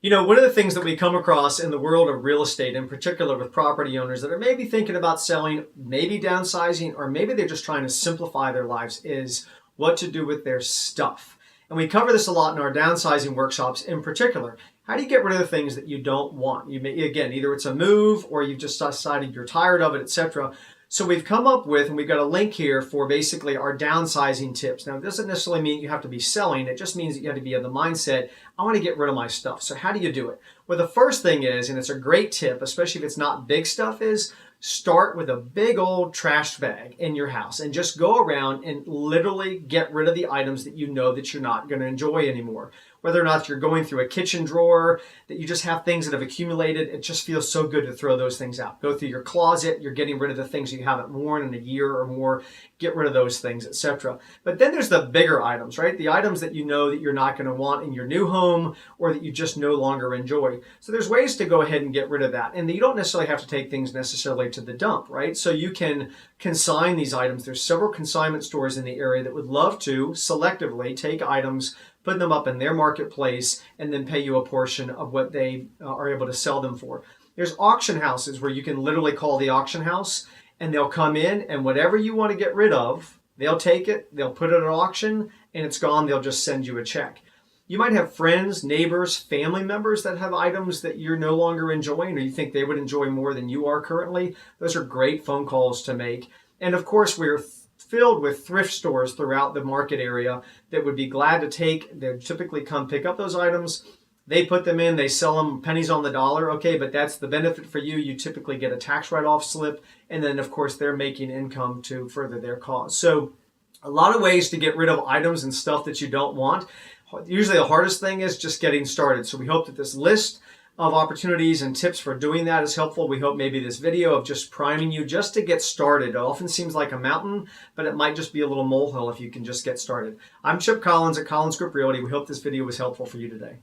You know, one of the things that we come across in the world of real estate, in particular with property owners that are maybe thinking about selling, maybe downsizing, or maybe they're just trying to simplify their lives, is what to do with their stuff. And we cover this a lot in our downsizing workshops in particular. How do you get rid of the things that you don't want? You may, again, either it's a move or you've just decided you're tired of it, etc. So we've come up with, and we've got a link here for basically our downsizing tips. Now, it doesn't necessarily mean you have to be selling. It just means that you have to be of the mindset, I want to get rid of my stuff. So how do you do it? Well, the first thing is, and it's a great tip, especially if it's not big stuff, is start with a big old trash bag in your house and just go around and literally get rid of the items that you know that you're not going to enjoy anymore. Whether or not you're going through a kitchen drawer, that you just have things that have accumulated, it just feels so good to throw those things out. Go through your closet, you're getting rid of the things you haven't worn in a year or more, get rid of those things, etc. But then there's the bigger items, right? The items that you know that you're not going to want in your new home or that you just no longer enjoy. So there's ways to go ahead and get rid of that. And you don't necessarily have to take things necessarily to the dump, right? So you can consign these items. There's several consignment stores in the area that would love to selectively take items, put them up in their marketplace, and then pay you a portion of what they are able to sell them for. There's auction houses where you can literally call the auction house and they'll come in and whatever you want to get rid of, they'll take it, they'll put it at auction, and it's gone. They'll just send you a check. You might have friends, neighbors, family members that have items that you're no longer enjoying or you think they would enjoy more than you are currently. Those are great phone calls to make. And of course, we're filled with thrift stores throughout the market area that would be glad to take. They typically come pick up those items. They put them in, they sell them pennies on the dollar. Okay, but that's the benefit for you. You typically get a tax write-off slip. And then, of course, they're making income to further their cause. So a lot of ways to get rid of items and stuff that you don't want. Usually the hardest thing is just getting started. So we hope that this list of opportunities and tips for doing that is helpful. We hope maybe this video of just priming you just to get started. It often seems like a mountain, but it might just be a little molehill if you can just get started. I'm Chip Collins at Collins Group Realty. We hope this video was helpful for you today.